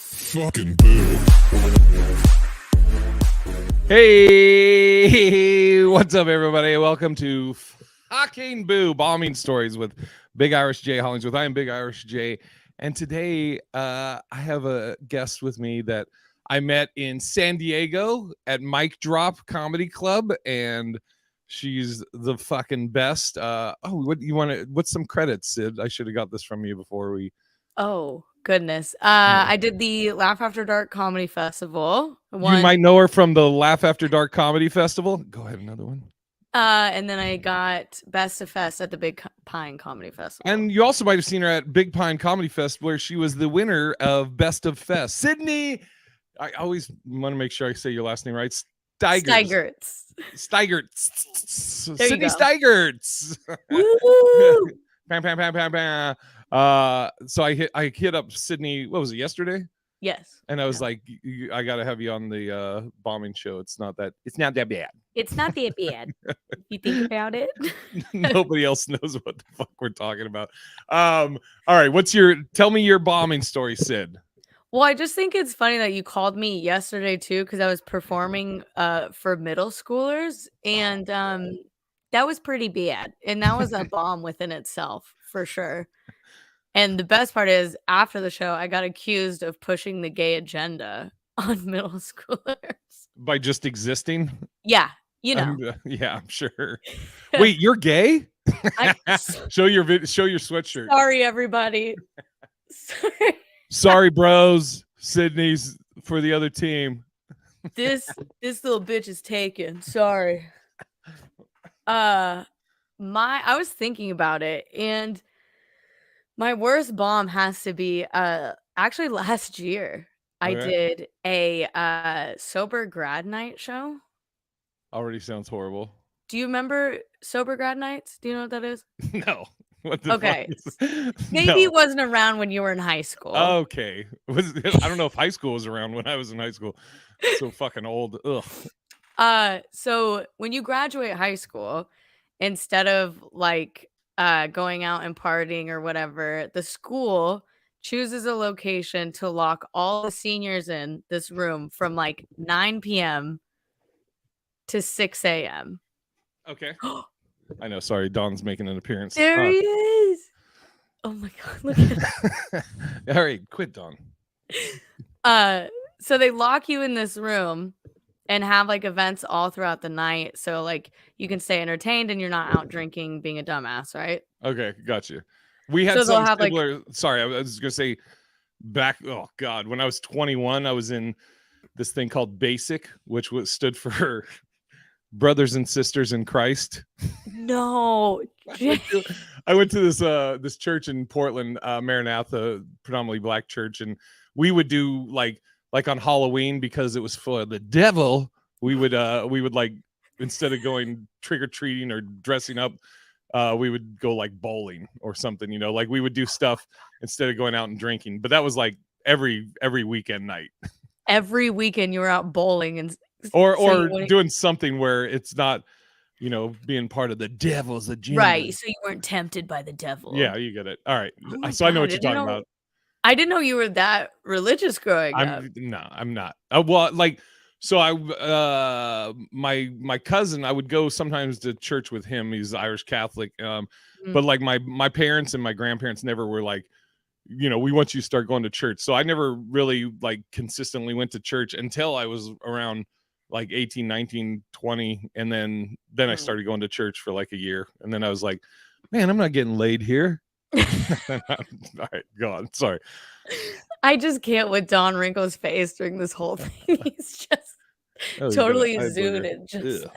Fucking boo. Hey, what's up, everybody? Welcome to Fucking Boo Bombing Stories with Big Irish J Hollingsworth. I am Big Irish J, and today I have a guest with me that I met in San Diego at Mic Drop Comedy Club, and she's the fucking best. What you want to? What's some credits, Sid? I should have got this from you before we. Oh, goodness. I did the Laugh After Dark Comedy Festival. You might know her from the Laugh After Dark Comedy Festival. Go ahead, another one. And then I got Best of Fest at the Big Pine Comedy Festival. And you also might have seen her at Big Pine Comedy Fest, where she was the winner of Best of Fest. Sydney, I always want to make sure I say your last name right. Stigerts. Sydney Stigerts. Woo! Bam, bam, bam, bam, bam. So I hit up Sydney. What was it, yesterday? Yes. And I was like, I gotta have you on the bombing show. It's not that bad. It's not that bad. If you think about it. Nobody else knows what the fuck we're talking about. All right, tell me your bombing story, Sid. Well, I just think it's funny that you called me yesterday too, because I was performing for middle schoolers, and that was pretty bad. And that was a bomb within itself, for sure. And the best part is, after the show, I got accused of pushing the gay agenda on middle schoolers. By just existing? Yeah, you know. Yeah, I'm sure. Wait, you're gay? Show your sweatshirt. Sorry, everybody. Sorry, bros. Sydney's for the other team. This little bitch is taken. Sorry. I was thinking about it, and my worst bomb has to be actually last year. I did a sober grad night show. Already sounds horrible. Do you remember sober grad nights? Do you know what that is? No. What the okay. fuck Maybe it wasn't around when you were in high school. Okay. I don't know if high school was around when I was in high school. So fucking old. Ugh. So when you graduate high school, instead of like going out and partying or whatever, the school chooses a location to lock all the seniors in this room from like 9 p.m. to 6 a.m. Okay. I know. Sorry, Don's making an appearance. There he is. Oh my god! Look at that. All right, quit, Don. So they lock you in this room and have like events all throughout the night, so like you can stay entertained and you're not out drinking, being a dumbass, right? Okay, got you. We had something similar. Sorry, I was gonna say back. Oh god, when I was 21, I was in this thing called BASIC, which stood for Brothers and Sisters in Christ. No. I went to this church in Portland, Maranatha, predominantly black church, and we would do like on Halloween, because it was for the devil. We would like, instead of going trick-or-treating or dressing up, we would go like bowling or something, like we would do stuff instead of going out and drinking. But that was like every weekend night. Every weekend you were out bowling and or doing something where it's not, being part of the devil's agenda. Right. So you weren't tempted by the devil. Yeah, you get it. All right. Oh so God, I know what you're talking about. I didn't know you were that religious growing up. No, I'm not. Well, like, so my cousin, I would go sometimes to church with him. He's Irish Catholic. But like my parents and my grandparents never were like, we want you to start going to church. So I never really like consistently went to church until I was around like 18, 19, 20. And then I started going to church for like a year. And then I was like, man, I'm not getting laid here. All right, go on. Sorry. I just can't with Don Wrinkle's face during this whole thing. He's just totally zooted. Just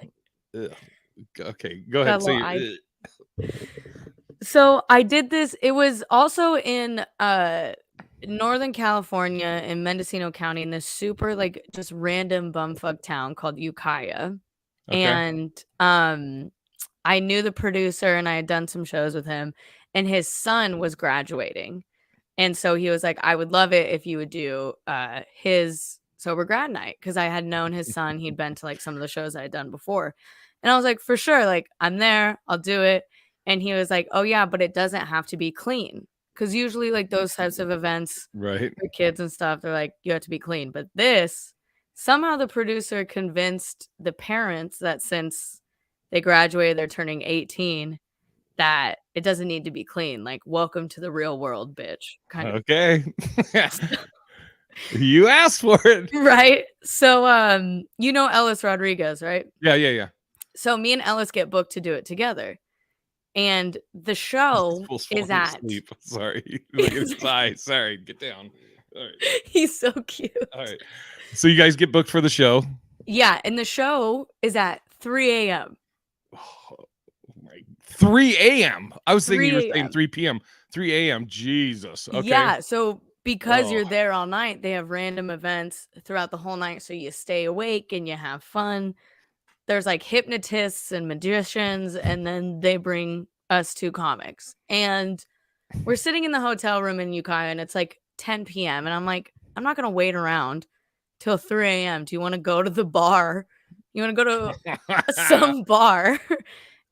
okay, go ahead. So I did this. It was also in Northern California in Mendocino County, in this super like just random bumfuck town called Ukiah. Okay. And I knew the producer and I had done some shows with him, and his son was graduating. And so he was like, I would love it if you would do his sober grad night, because I had known his son. He'd been to like some of the shows I had done before. And I was like, for sure, like I'm there, I'll do it. And he was like, oh yeah, but it doesn't have to be clean. Because usually like those types of events Right. for kids and stuff, they're like, you have to be clean. But this, somehow the producer convinced the parents that since they graduated, they're turning 18, that it doesn't need to be clean. Like, welcome to the real world, bitch. Kind of. Okay. You asked for it. Right. So you know Ellis Rodriguez, right? Yeah. So me and Ellis get booked to do it together. And the show Fool's is falling at asleep. Sorry. Look at his eyes. Sorry. Get down. All right. he's so cute. All right. So you guys get booked for the show. Yeah, and the show is at 3 a.m. Oh, my 3 a.m. I was thinking you were 3 saying a.m. 3 p.m. 3 a.m. Jesus. Okay. Yeah, so because Oh, you're there all night, they have random events throughout the whole night, so you stay awake and you have fun. There's like hypnotists and magicians, and then they bring us 2 comics. And we're sitting in the hotel room in Ukiah, and it's like 10 p.m. And I'm like, I'm not gonna wait around till 3 a.m. Do you want to go to the bar? You want to go to some bar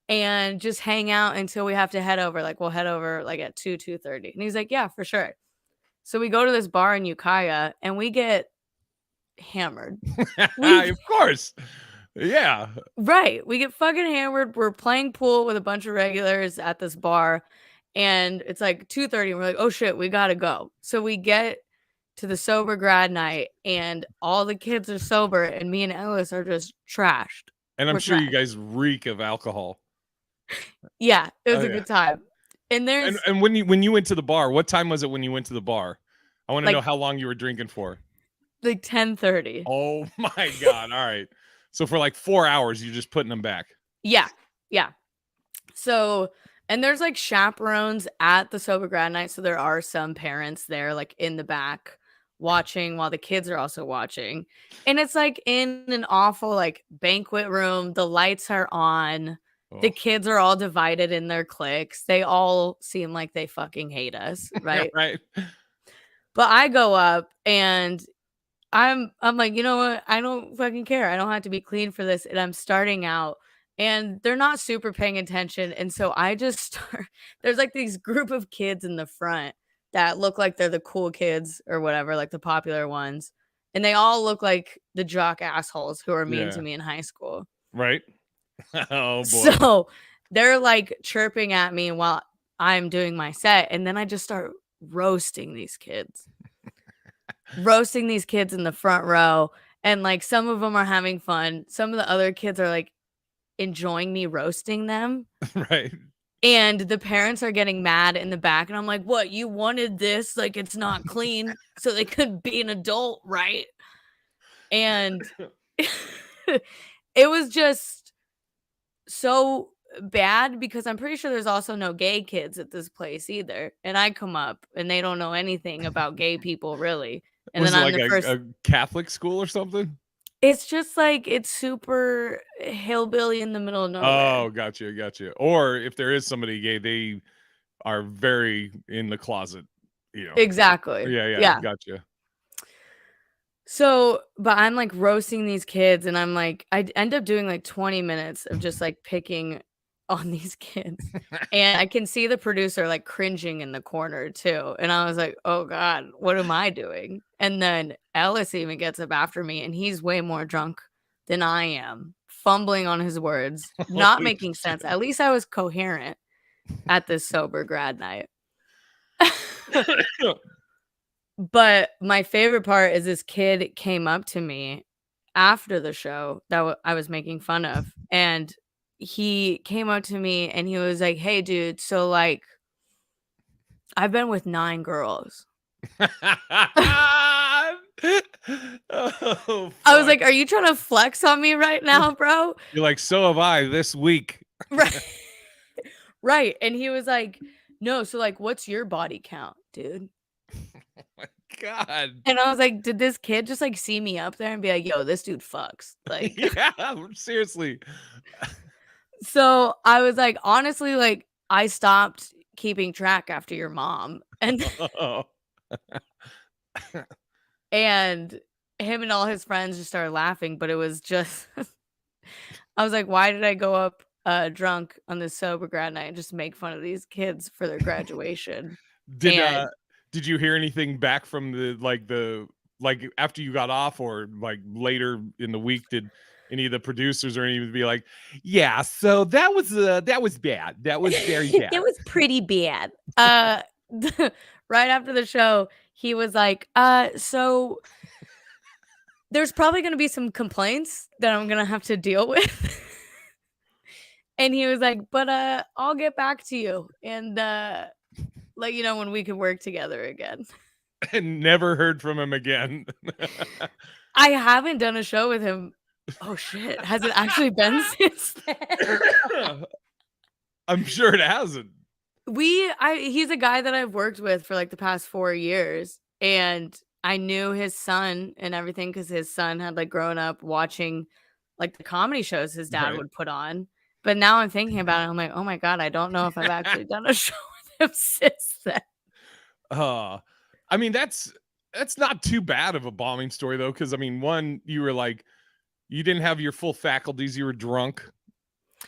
and just hang out until we have to head over? Like, we'll head over like at 2:30. And he's like, yeah, for sure. So we go to this bar in Ukiah and we get hammered. of course. Yeah. Right. We get fucking hammered. We're playing pool with a bunch of regulars at this bar. And it's like 2:30. And we're like, oh shit, we gotta go. So we get to the sober grad night and all the kids are sober and me and Ellis are just trashed. And I'm We're sure you trashed. guys reek of alcohol. Yeah, it was Oh, a yeah. good time. And there's And when you went to the bar, what time was it when you went to the bar? I want to know like how long you were drinking for. 10:30. Oh my God. All right. So for like 4 hours, you're just putting them back. Yeah. Yeah. So, and there's like chaperones at the sober grad night. So there are some parents there, like in the back watching while the kids are also watching. And it's like in an awful like banquet room. The lights are on. The Oh. kids are all divided in their cliques. They all seem like they fucking hate us, right? Right. But I go up and I'm like, you know what? I don't fucking care. I don't have to be clean for this. And I'm starting out and they're not super paying attention. And so I just start there's like these group of kids in the front that look like they're the cool kids or whatever, like the popular ones. And they all look like the jock assholes who are mean to Yeah. me in high school. Right. Oh boy. So they're like chirping at me while I'm doing my set. And then I just start roasting these kids. Roasting these kids in the front row. And like some of them are having fun. Some of the other kids are like enjoying me roasting them. Right. And the parents are getting mad in the back. And I'm like, what? You wanted this? Like, it's not clean. So they could be an adult, right? And it was just so bad because I'm pretty sure there's also no gay kids at this place either. And I come up and they don't know anything about gay people really. And Was then it I'm like the first. a Catholic school or something? It's just like it's super hillbilly in the middle of nowhere. Oh, gotcha. Or if there is somebody gay, they are very in the closet, you know. Exactly. Yeah, Yeah. gotcha. So, but I'm like roasting these kids and I'm like, I end up doing like 20 minutes of just like picking on these kids. And I can see the producer like cringing in the corner too. And I was like, oh God, what am I doing? And then Ellis even gets up after me and he's way more drunk than I am, fumbling on his words, not Holy making sense. shit. At least I was coherent at this sober grad night. But my favorite part is this kid came up to me after the show that I was making fun of, and he came up to me and he was like, "Hey, dude, so like, I've been with 9 girls." Oh, I was fuck. like, "Are you trying to flex on me right now, bro?" You're like, so have I this week. Right, right. And he was like, "No, so like, what's your body count, dude?" Oh my God. And I was like, "Did this kid just like see me up there and be like, yo, this dude fucks?" Like, Yeah, seriously. so I was like, honestly, like I stopped keeping track after your mom. And Oh. and him and all his friends just started laughing, but it was just I was like, why did I go up drunk on this sober grad night and just make fun of these kids for their graduation. Did And did you hear anything back from the after you got off, or like later in the week? Did any of the producers or anything be like, yeah, so that was bad. That was very bad. it was pretty bad. Right after the show, he was like, so there's probably going to be some complaints that I'm going to have to deal with. And he was like, but I'll get back to you and let you know when we can work together again. And never heard from him again. I haven't done a show with him. Oh shit, has it actually been since then? I'm sure it hasn't. He's a guy that I've worked with for like the past 4 years, and I knew his son and everything because his son had like grown up watching like the comedy shows his dad Right. would put on. But now I'm thinking about it, I'm like, oh my God, I don't know if I've actually done a show with him since then. I mean, that's not too bad of a bombing story though, because I mean, one, you were like, you didn't have your full faculties, you were drunk,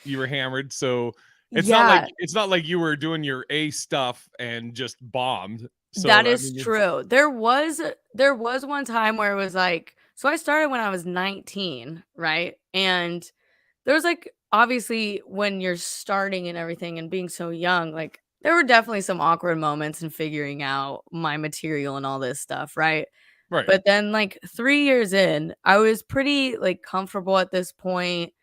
you were hammered, so it's not like you were doing your A stuff and just bombed. So that is true. There was one time where it was like, so I started when I was 19, right? And there was like, obviously when you're starting and everything and being so young, like there were definitely some awkward moments in figuring out my material and all this stuff, right? Right. But then like 3 years in, I was pretty like comfortable at this point,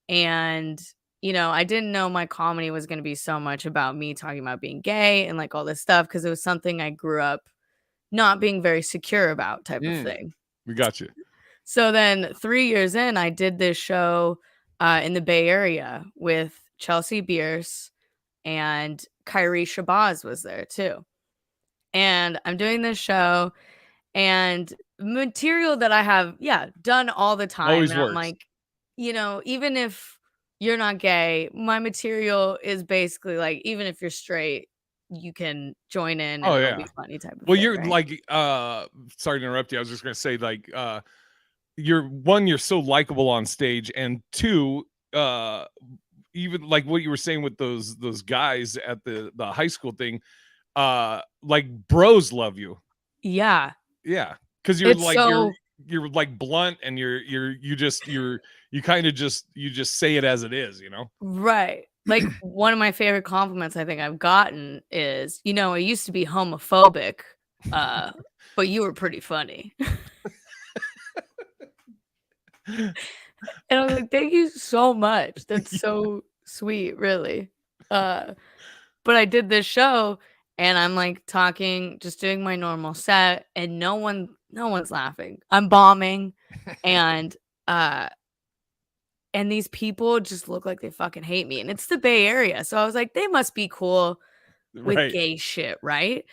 and I didn't know my comedy was going to be so much about me talking about being gay and like all this stuff, because it was something I grew up not being very secure about, type of thing. We got you. So then 3 years in, I did this show in the Bay Area with Chelsea Bierce, and Kyrie Shabazz was there too. And I'm doing this show, and material that I have, done all the time. Always and works. I'm like, even if you're not gay, my material is basically like, even if you're straight, you can join in and it'll be funny, type of thing. Well, you're right? like, sorry to interrupt you. I was just gonna say, like, you're so likable on stage, and two, even like what you were saying with those guys at the high school thing, like bros love you. Yeah. Because you're like, you're like blunt, and you just say it as it is, Right. Like one of my favorite compliments I think I've gotten is, I used to be homophobic, but you were pretty funny. And I was like, thank you so much. That's so sweet, really. But I did this show, and I'm like talking, just doing my normal set, and no one's laughing. I'm bombing, and these people just look like they fucking hate me. And it's the Bay Area. So I was like, they must be cool with gay shit, right?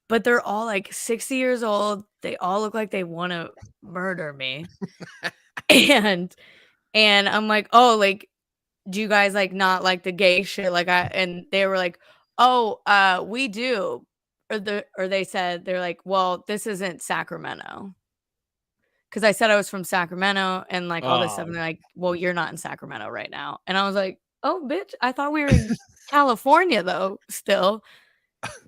But they're all like 60 years old. They all look like they want to murder me. and I'm like, oh, like, do you guys like not like the gay shit? And they were like, oh, we do. Or they said, they're like, well, this isn't Sacramento. Because I said I was from Sacramento and like all this stuff. And they're like, well, you're not in Sacramento right now. And I was like, oh, bitch, I thought we were in California though, still.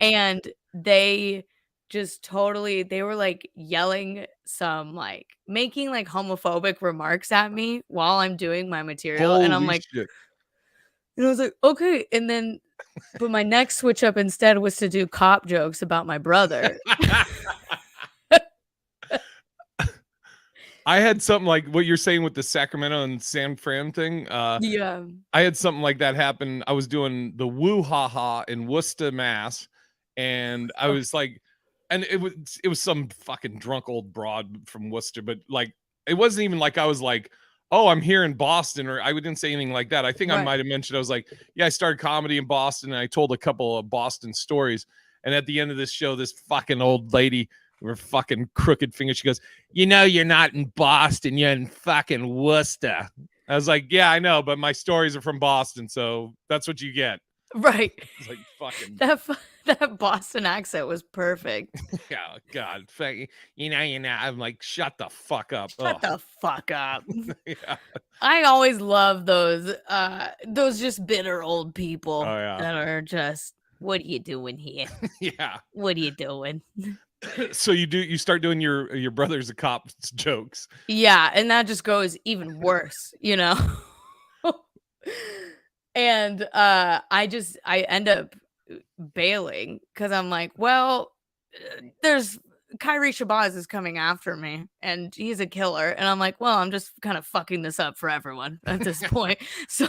And they just totally, they were like yelling some, like making like homophobic remarks at me while I'm doing my material. Holy and I'm like, shit. And I was like, okay. And then, but my next switch up instead was to do cop jokes about my brother. I had something like what you're saying with the Sacramento and San Fran thing. Yeah. I had something like that happen. I was doing the Woo Ha Ha in Worcester, Mass. And I was like, and it was some fucking drunk old broad from Worcester, but like, it wasn't even like I was like, oh, I'm here in Boston, or I didn't say anything like that. I think I might have mentioned, I was like, yeah, I started comedy in Boston, and I told a couple of Boston stories. And at the end of this show, this fucking old lady with her fucking crooked finger, she goes, you're not in Boston, you're in fucking Worcester. I was like, yeah, I know, but my stories are from Boston, so that's what you get. Right. It's like fucking That Boston accent was perfect. yeah, God, I'm like, shut the fuck up. Shut Oh, the fuck up. yeah. I always love those just bitter old Oh people yeah, that are just, "What are you doing here? yeah. What are you doing?" So you start doing your brother's a cop jokes. Yeah, and that just goes even worse, you know? And, I end up bailing because 'cause I'm like, "Well, there's Kyrie Shabazz is coming after me, and he's a killer," and I'm like, "Well, I'm just kind of fucking this up for everyone at this point." So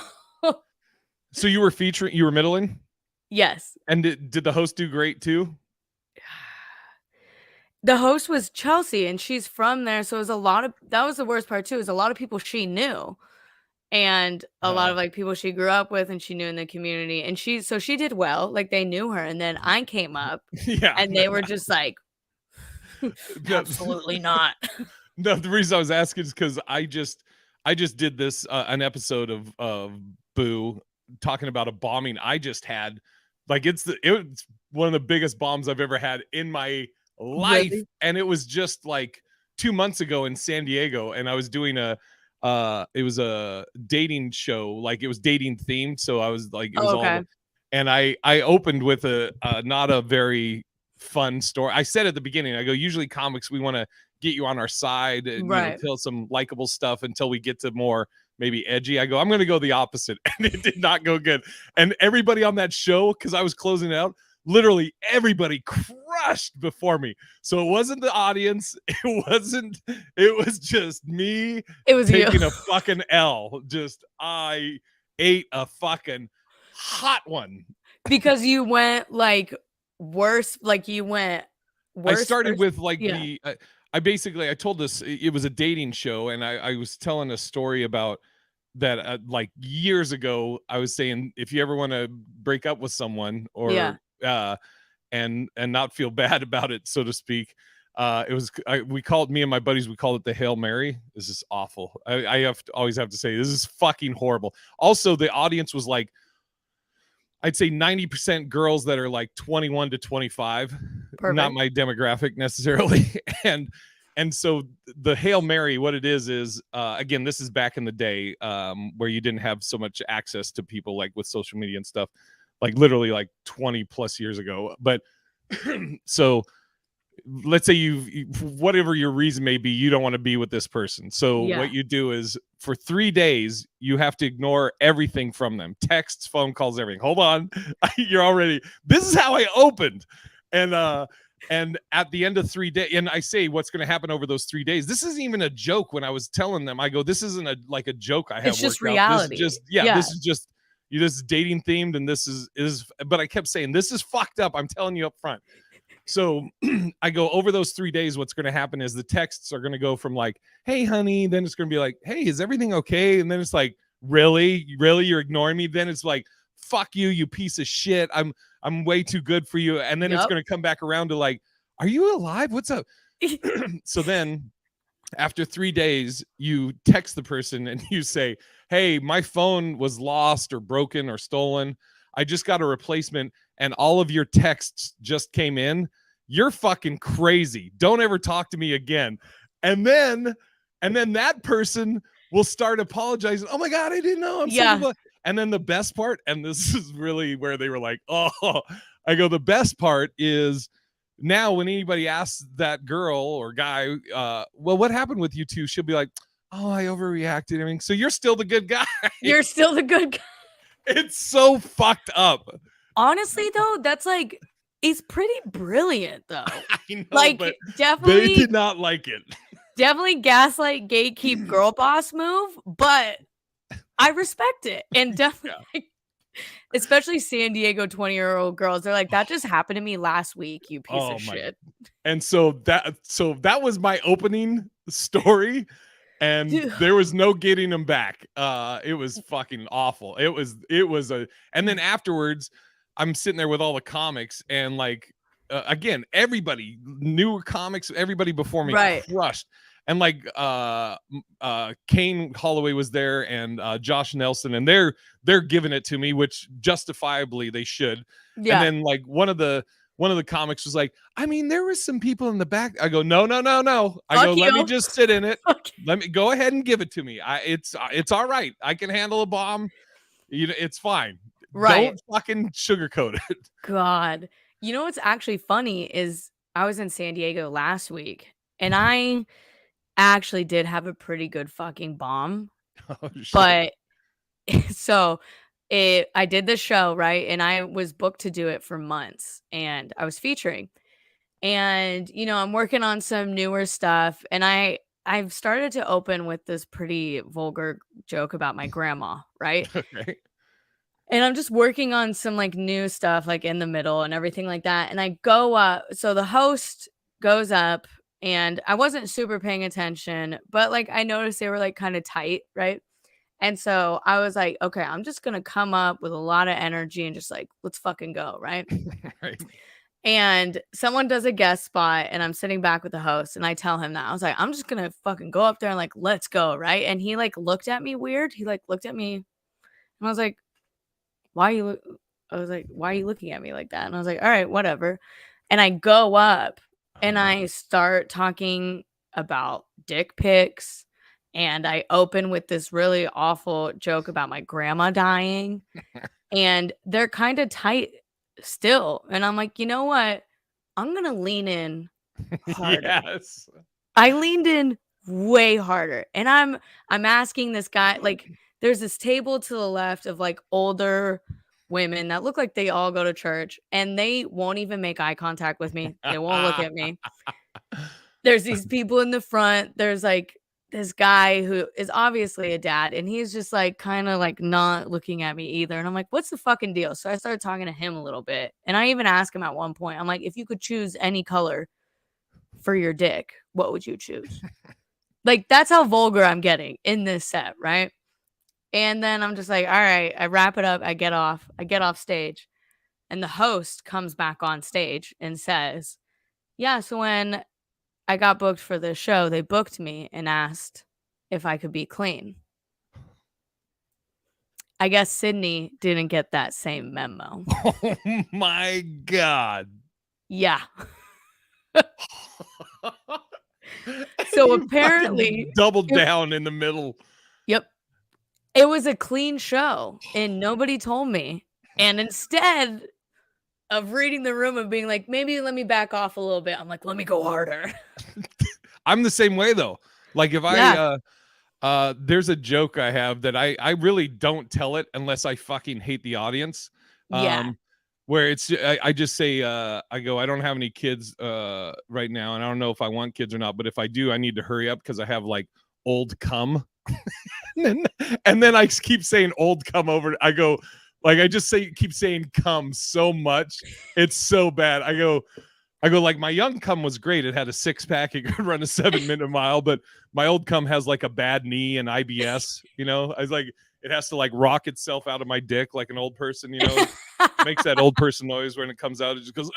So you were middling, yes. and did the host do great too? The host was Chelsea, and she's from there, so it was a lot of that was the worst part too, is a lot of people she knew, and a lot of, like, people she grew up with and she knew in the community, and she did well, like, they knew her, and then I came up, Yeah. and they were just like, No, "Absolutely not." no, the reason I was asking is because I just did this an episode of Boo talking about a bombing I just had. Like it's one of the biggest bombs I've ever had in my life, Really? and it was just like 2 months ago in San Diego, and I was doing it was a dating show, like it was dating themed, so I was like it was Oh, all, okay. and I opened with a not a very fun story. I said at the beginning, I go, usually comics, we want to get you on our side and Right. tell some likable stuff until we get to more maybe edgy. I go, I'm going to go the opposite, and it did not go good. And everybody on that show, because I was closing it out, literally everybody crushed before me. So it wasn't the audience, it was just me It was you. taking a fucking L. Just I ate a fucking hot one. Because you went, like, worse like, you went I worse started first? with like Yeah. I basically I told this, it was a dating show, and I was telling a story about that like years ago. I was saying, if you ever want to break up with someone Yeah. or and not feel bad about it, so to speak, it was we called, me and my buddies, we called it the Hail Mary. This is awful. I always have to say this is fucking horrible. Also, the audience was like, I'd say 90% girls that are like 21 to 25, not Perfect. my demographic necessarily. And so the Hail Mary, what it is again, this is back in the day, where you didn't have so much access to people like with social media and stuff, like literally like 20 plus years ago. But so let's say whatever your reason may be, you don't want to be with this person. So Yeah. what you do is, for 3 days you have to ignore everything from them: texts, phone calls, everything. Hold on. You're already, this is how I opened. And at the end of 3 days, and I say what's going to happen over those 3 days, this isn't even a joke. When I was telling them, I go, this isn't like a joke I have It's just worked out. This is reality. just, yeah, Yeah. this is just, this is dating themed, and this is but I kept saying, this is fucked up, I'm telling you up front. So I go, over those 3 days, what's going to happen is the texts are going to go from like, hey honey, then it's going to be like, hey, is everything okay? And then it's like, really you're ignoring me? Then it's like, fuck you, you piece of shit, I'm way too good for you. And then it's Yep. going to come back around to like, are you alive, what's up? So then after 3 days, you text the person and you say, hey, my phone was lost or broken or stolen, I just got a replacement, and all of your texts just came in. You're fucking crazy, don't ever talk to me again. And then that person will start apologizing. Oh my god, I didn't know, I'm so Yeah. blah. And then the best part, and this is really where they were like, oh, I go, the best part is, now when anybody asks that girl or guy, well, what happened with you two, she'll be like, oh, I overreacted, everything. So you're still the good guy. You're still the good guy. It's so fucked up. Honestly, though, that's, like, it's pretty brilliant, though. I know, Like, but they definitely did not like it. definitely gaslight, gatekeep, girl boss move, but I respect it, and definitely especially San Diego 20-year-old girls, they're like, "That just happened to me last week, you piece Oh of my. shit." And so that was my opening story, and Dude. there was no getting them back. It was fucking awful. It was and then afterwards, I'm sitting there with all the comics, and like, again, everybody, newer comics, everybody before me Right. crushed. and like Kane Holloway was there, and Josh Nelson, and they're giving it to me, which justifiably they should. And Yeah. then like one of the comics was like, I mean, there was some people in the back. I go, no. I Fuck go, let me you. just sit in it. Fuck. Let me go ahead and give it to me. It's all right. I can handle a bomb. You know, it's fine. Right. Don't fucking sugarcoat it. God. You know what's actually funny is I was in San Diego last week and I actually did have a pretty good fucking bomb. Oh shit. But so I did the show, right? And I was booked to do it for months and I was featuring. And I'm working on some newer stuff and I've started to open with this pretty vulgar joke about my grandma, right? Okay. And I'm just working on some like new stuff like in the middle and everything like that. And I go up, so the host goes up and I wasn't super paying attention, but like I noticed they were like kind of tight, right? And so I was like, okay, I'm just gonna come up with a lot of energy and just like, let's fucking go, right? Right. And someone does a guest spot and I'm sitting back with the host and I tell him that. I was like, I'm just gonna fucking go up there and like, let's go, right? And he like looked at me weird. He like looked at me and I was like, why are you I was like, why are you looking at me like that? And I was like, all right, whatever. And I go up and I start talking about dick pics. And I open with this really awful joke about my grandma dying. And they're kind of tight still. And I'm like, you know what? I'm going to lean in harder. Yes. I leaned in way harder. And I'm asking this guy, like, there's this table to the left of like older women that look like they all go to church and they won't even make eye contact with me. They won't look at me. There's these people in the front. There's like this guy who is obviously a dad and he's just like kind of like not looking at me either. And I'm like, what's the fucking deal? So I started talking to him a little bit. And I even asked him at one point, I'm like, if you could choose any color for your dick, what would you choose? Like, that's how vulgar I'm getting in this set, right? And then I'm just like, all right, I wrap it up. I get off stage. And the host comes back on stage and says, yeah, so when I got booked for this show, they booked me and asked if I could be clean. I guess Sydney didn't get that same memo. Oh my God. Yeah. So apparently doubled down in the middle. Yep. It was a clean show and nobody told me. And instead of reading the room and being like, maybe let me back off a little bit, I'm like, let me go harder. I'm the same way though. Like if there's a joke I have that I really don't tell it unless I fucking hate the audience. Yeah. Where it's I just say I go, I don't have any kids right now and I don't know if I want kids or not, but if I do, I need to hurry up because I have like old cum. and then I keep saying old cum over. I go, like I just keep saying cum so much. It's so bad. I go like my young cum was great. It had a 6-pack. It could run a 7-minute mile, but my old cum has like a bad knee and IBS, you know. I was like, it has to like rock itself out of my dick like an old person, you know. Makes that old person noise when it comes out. It just goes,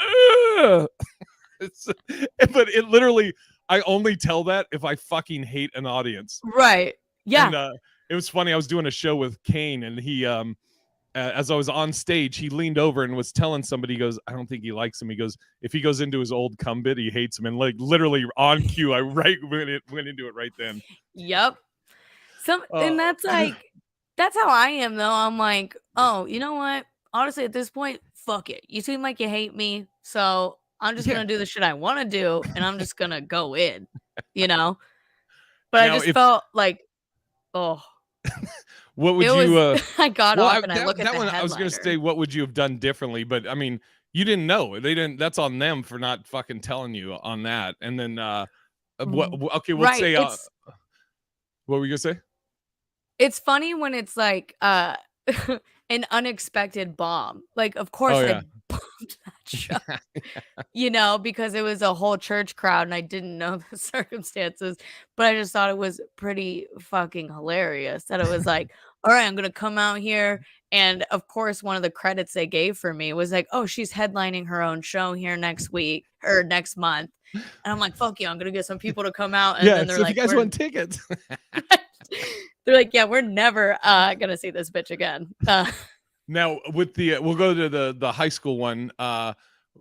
but it literally, I only tell that if I fucking hate an audience. Right. Yeah. And it was funny. I was doing a show with Kane and he, as I was on stage, he leaned over and was telling somebody, he goes, I don't think he likes him. He goes, if he goes into his old cum bit, he hates him. And like literally on cue, I went into it right then. Yep. And that's like, that's how I am though. I'm like, oh, you know what? Honestly, at this point, fuck it. You seem like you hate me. So I'm just going to do the shit I want to do. And I'm just going to go in, you know? But now, I just felt like, oh. What would you I got off and I look at that one. I was gonna say, what would you have done differently? But I mean, you didn't know. They didn't. That's on them for not fucking telling you on that. And then okay, we'll say what were you gonna say? It's funny when it's like an unexpected bomb. Like, of course I bombed that show. You know, because it was a whole church crowd and I didn't know the circumstances, but I just thought it was pretty fucking hilarious that it was like, all right, I'm going to come out here And of course, one of the credits they gave for me was like, oh, she's headlining her own show here next week or next month. And I'm like, fuck yeah, I'm going to get some people to come out. And Yeah, then they're so if like, you guys want tickets. they're like, yeah, we're never going to see this bitch again. Now with the we'll go to the high school one.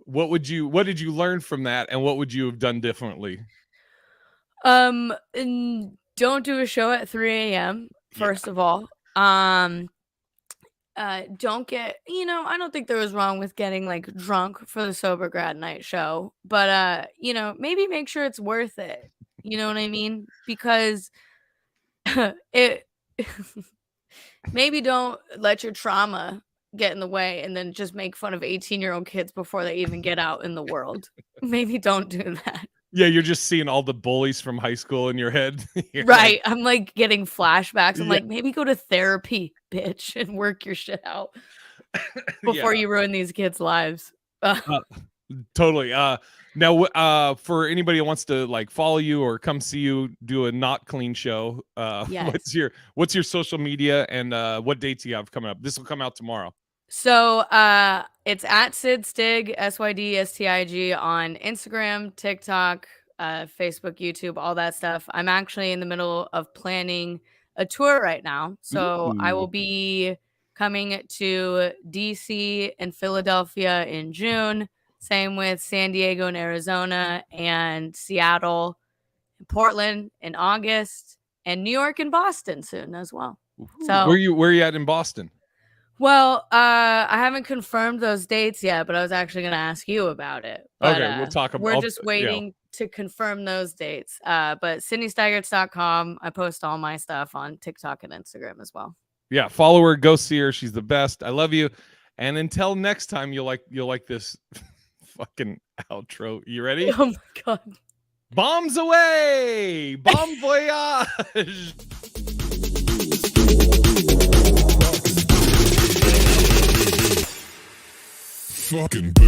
What did you learn from that, and what would you have done differently? And don't do a show at 3 a.m. first of all. Don't get, I don't think there was wrong with getting like drunk for the sober grad night show, but maybe make sure it's worth it. You know what I mean? Because it maybe don't let your trauma get in the way and then just make fun of 18-year-old kids before they even get out in the world. Maybe don't do that. Yeah, you're just seeing all the bullies from high school in your head. Right. I'm like getting flashbacks. I'm Yeah. like, maybe go to therapy, bitch, and work your shit out before you ruin these kids' lives. Totally. Now, for anybody who wants to like follow you or come see you do a not clean show, Yes. what's your social media and what dates you have coming up? This will come out tomorrow. So it's at Sid Stig, SYDSTIG on Instagram, TikTok, Facebook, YouTube, all that stuff. I'm actually in the middle of planning a tour right now. So I will be coming to DC and Philadelphia in June. Same with San Diego and Arizona, and Seattle, and Portland in August, and New York and Boston soon as well. So where are you at in Boston? Well, I haven't confirmed those dates yet, but I was actually going to ask you about it. But, okay, we'll talk about. We're just waiting to confirm those dates. But SydneyStigerts.com. I post all my stuff on TikTok and Instagram as well. Yeah, follow her, go see her. She's the best. I love you. And until next time, you'll like this fucking outro. You ready? Oh my god! Bombs away! Bomb voyage! Fucking bitch.